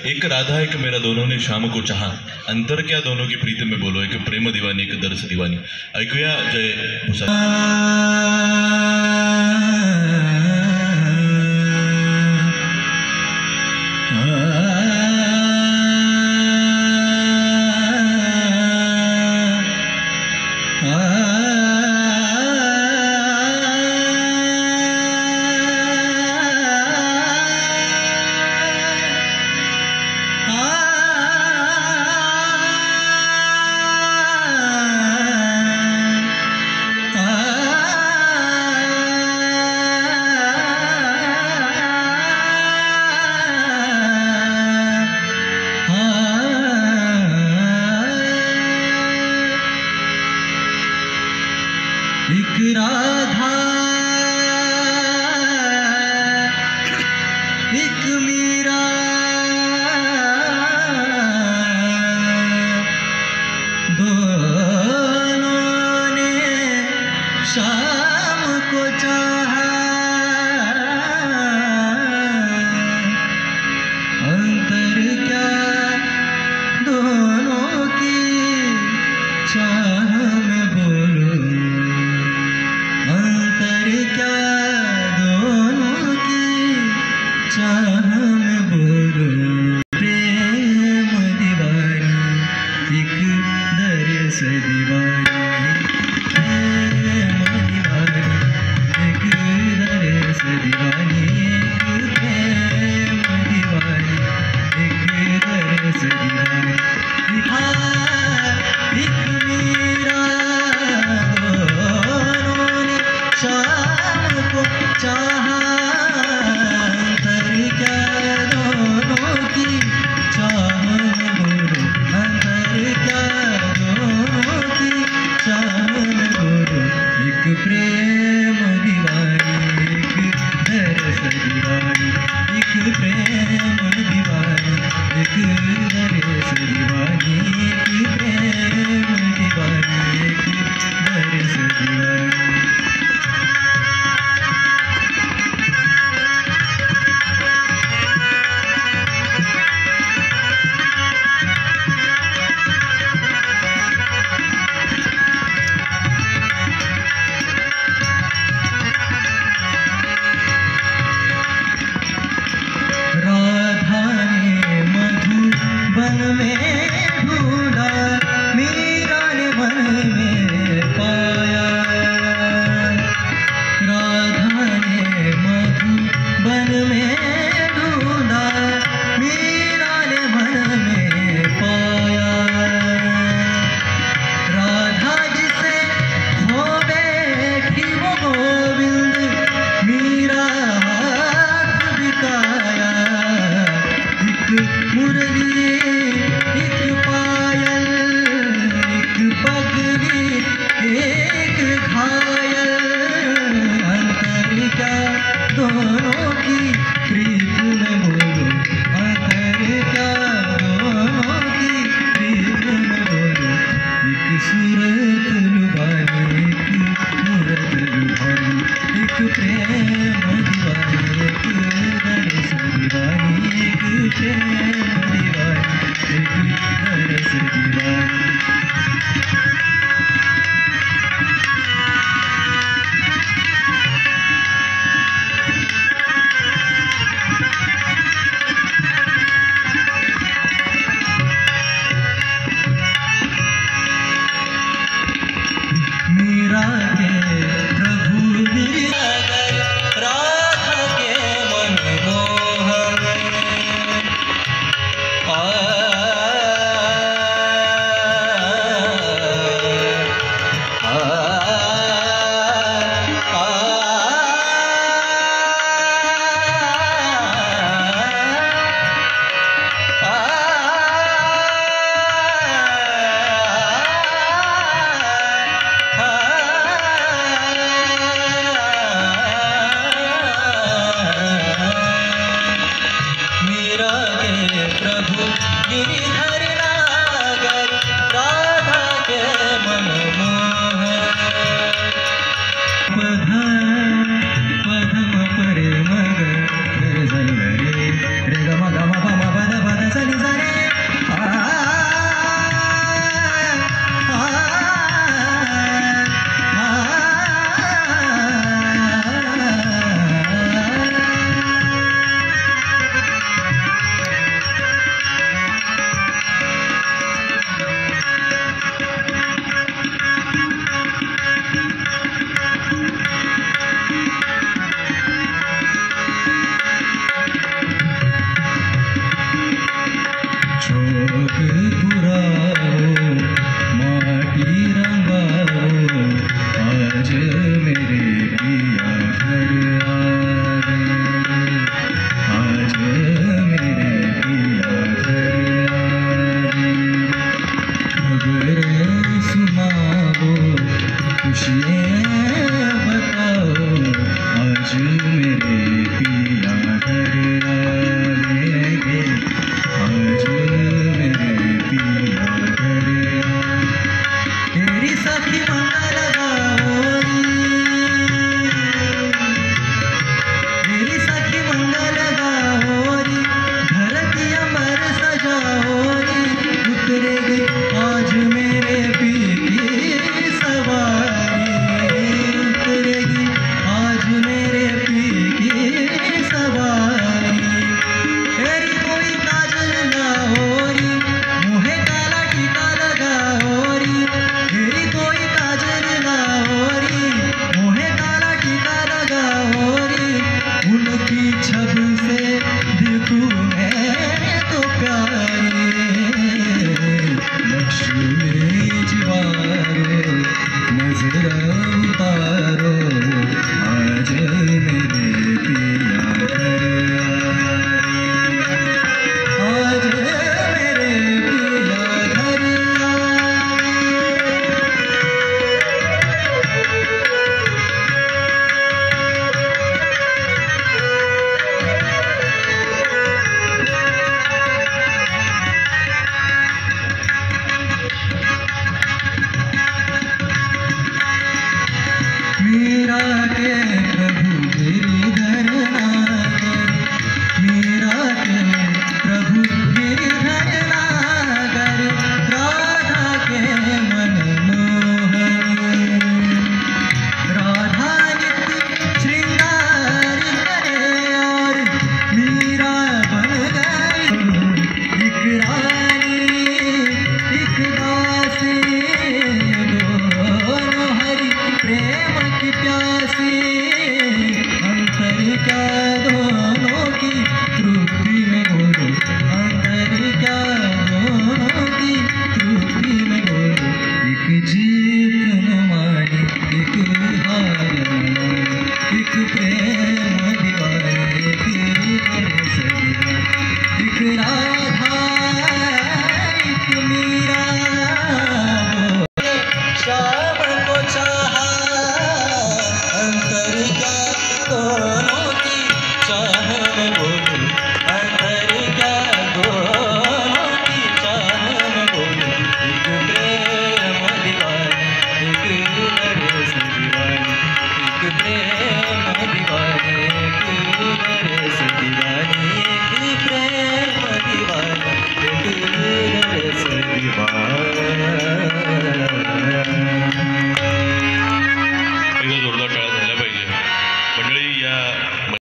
एक राधा एक मेरा दोनों ने शाम को चाहा, अंतर क्या दोनों की प्रीत में बोलो, एक प्रेम दीवानी एक दरस दीवानी. ऐकूया जय भुसाळ. एक राधा एक मीरा दोनों ने शाम को चाहा, अंतर क्या दोनों की चाह में बोलो, अंतर क्या दोनों की चाह में बोलो. प्रेम दीवानी एक दरस दीवानी, प्रेम दीवानी एक दरस दीवानी, प्रेम दीवानी एक दरस दीवानी. एक मीरा शाम को चाहा, अंतर क्या दोनों की चाह में बोलो, अंतर क्या दोनों की चाह में बोलो. एक प्रेम दीवानी एक दरस दीवानी, एक प्रेम दीवानी एक दरस दीवानी, एक प्रेम दीवानी एक दरस दीवानी. वन में ढूंढा, मीरा ने वन में पाया, राधा ने मधुबन में ढूंढा, मीरा ने वन में पाया. राधा जिसे हो बैठी वो गोविंद, मीरा हाथ बिकाया. एक मुरली एक पायल एक पगड़ी एक घायल, अंतर क्या दोनों की प्रीत में बोलो, अंतर क्या दोनों की प्रीत में बोलो. एक सूरत लुभानी एक मूरत लुभानी, एक प्रेम दीवानी एक दरस दीवानी, एक प्रेम दीवानी एक दरस दीवानी. मीरा के प्रभु गिरिनगर, राधा के मनमोहन. प्रभु